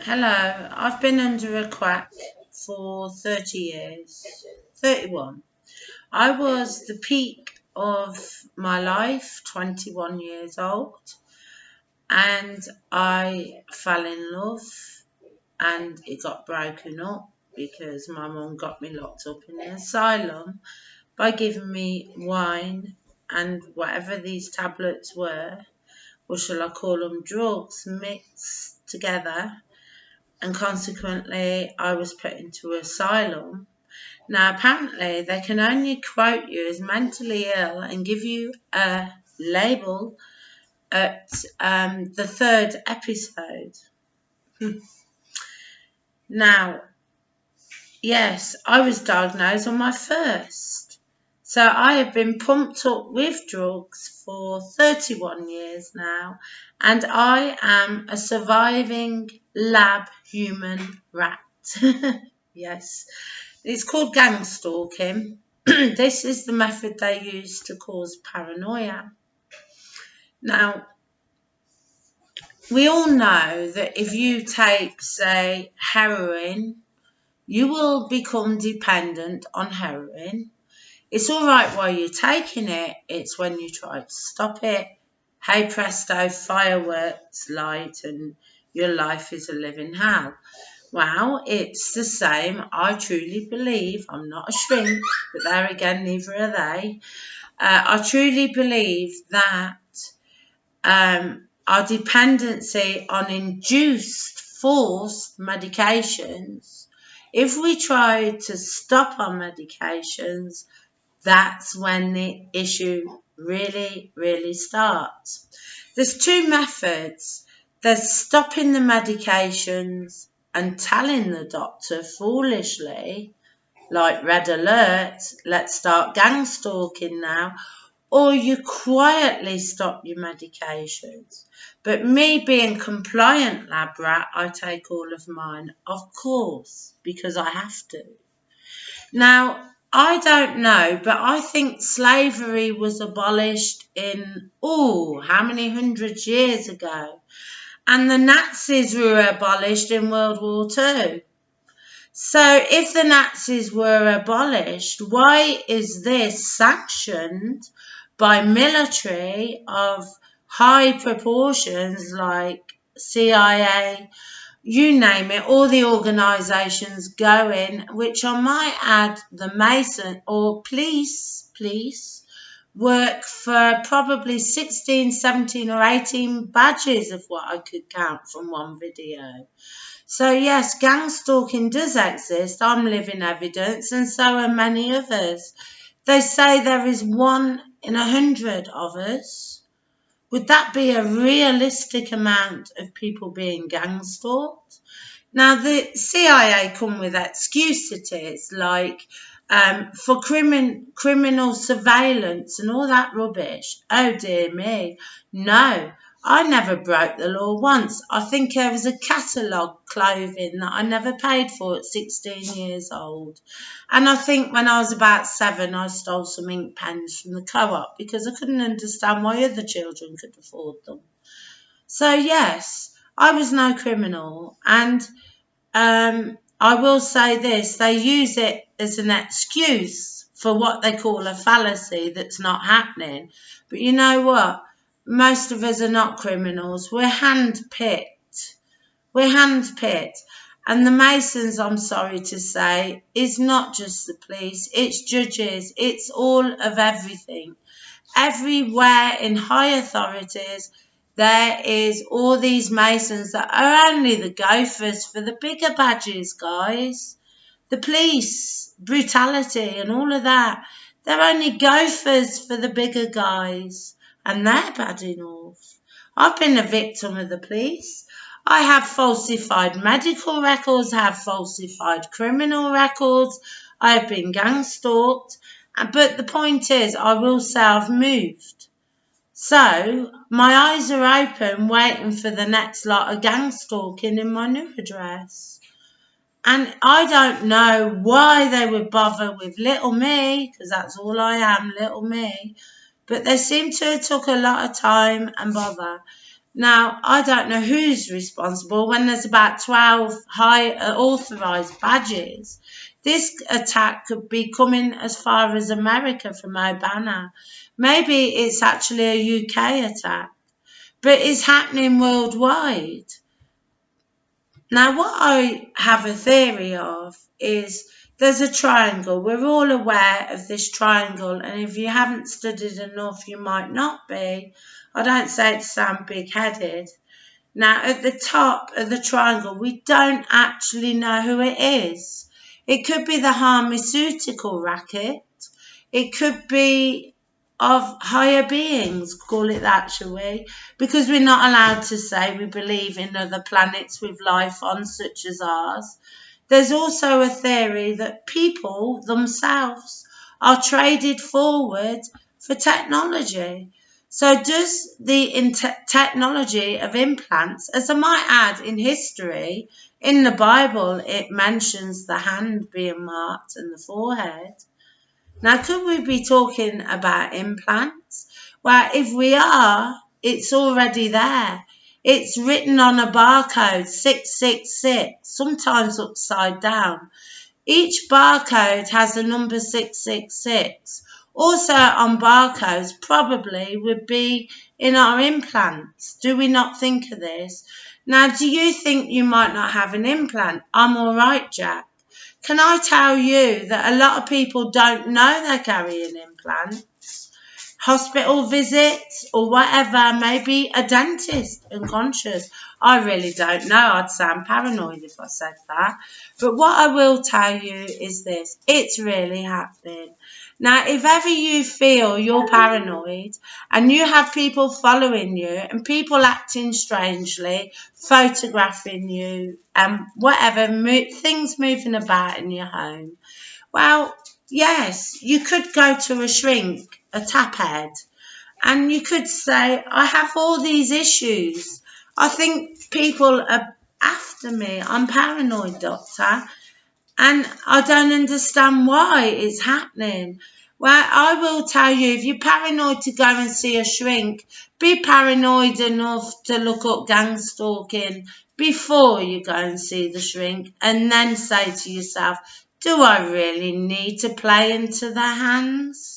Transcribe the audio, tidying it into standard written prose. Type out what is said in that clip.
Hello, I've been under a quack for 30 years, 31. I was the peak of my life, 21 years old, and I fell in love and it got broken up because my mum got me locked up in the asylum by giving me wine and whatever these tablets were, or shall I call them drugs, mixed together, and consequently I was put into asylum. Now, apparently, they can only quote you as mentally ill and give you a label at the third episode. Now, yes, I was diagnosed on my first. So I have been pumped up with drugs for 31 years now, and I am a surviving lab human rat. Yes, it's called gang stalking. This is the method they use to cause paranoia. Now, we all know that if you take, say, heroin, you will become dependent on heroin. It's all right while you're taking it, it's when you try to stop it. Hey presto, fireworks light, and your life is a living hell. Well, it's the same. I truly believe, I'm not a shrink, but there again, neither are they. I truly believe that our dependency on induced, forced medications, if we try to stop our medications, that's when the issue really, really starts. There's two methods. There's stopping the medications and telling the doctor foolishly, like red alert, let's start gang stalking now, or you quietly stop your medications. But me being compliant lab rat, I take all of mine, of course, because I have to. Now, I don't know, but I think slavery was abolished in, how many hundreds years ago? And the Nazis were abolished in World War II. So if the Nazis were abolished, why is this sanctioned by military of high proportions like CIA, you name it, all the organisations going, which I might add the Mason or police work for probably 16, 17 or 18 badges of what I could count from one video. So yes, gang stalking does exist. I'm living evidence, and so are many others. They say there is 1 in 100 of us. Would that be a realistic amount of people being gang stalked? Now, the CIA come with excuses like for criminal surveillance and all that rubbish. Oh, dear me. No, I never broke the law once. I think there was a catalogue clothing that I never paid for at 16 years old. And I think when I was about 7, I stole some ink pens from the co-op because I couldn't understand why other children could afford them. So, yes, I was no criminal. And I will say this, they use it as an excuse for what they call a fallacy that's not happening. But you know what? Most of us are not criminals. We're handpicked. We're handpicked. And the Masons, I'm sorry to say, is not just the police. It's judges. It's all of everything. Everywhere in high authorities, there is all these Masons that are only the gophers for the bigger badges, guys. The police, brutality and all of that. They're only gophers for the bigger guys. And they're bad enough. I've been a victim of the police. I have falsified medical records, I have falsified criminal records. I have been gang stalked. But the point is, I will say I've moved. So my eyes are open waiting for the next lot of gang stalking in my new address. And I don't know why they would bother with little me, because that's all I am, little me. But they seem to have took a lot of time and bother. Now, I don't know who's responsible when there's about 12 high authorised badges. This attack could be coming as far as America from Obama. Maybe it's actually a UK attack, but it's happening worldwide. Now, what I have a theory of is there's a triangle. We're all aware of this triangle, and if you haven't studied enough, you might not be. I don't say it to sound big-headed. Now, at the top of the triangle, we don't actually know who it is. It could be the pharmaceutical racket. It could be of higher beings, call it that, shall we? Because we're not allowed to say we believe in other planets with life on, such as ours. There's also a theory that people themselves are traded forward for technology. So does the technology of implants, as I might add, in history, in the Bible, it mentions the hand being marked and the forehead. Now, could we be talking about implants? Well, if we are, it's already there. It's written on a barcode, 666, sometimes upside down. Each barcode has a number 666. Also on barcodes probably would be in our implants. Do we not think of this? Now, do you think you might not have an implant? I'm all right, Jack. Can I tell you that a lot of people don't know they're carrying implants? Hospital visits or whatever, maybe a dentist unconscious. I really don't know. I'd sound paranoid if I said that. But what I will tell you is this. It's really happening. Now, if ever you feel you're paranoid and you have people following you and people acting strangely, photographing you and whatever, things moving about in your home, well, yes, you could go to a shrink, a tap head, and you could say, I have all these issues. I think people are after me. I'm paranoid, doctor, and I don't understand why it's happening. Well, I will tell you, if you're paranoid to go and see a shrink, be paranoid enough to look up gang stalking before you go and see the shrink, and then say to yourself, do I really need to play into their hands?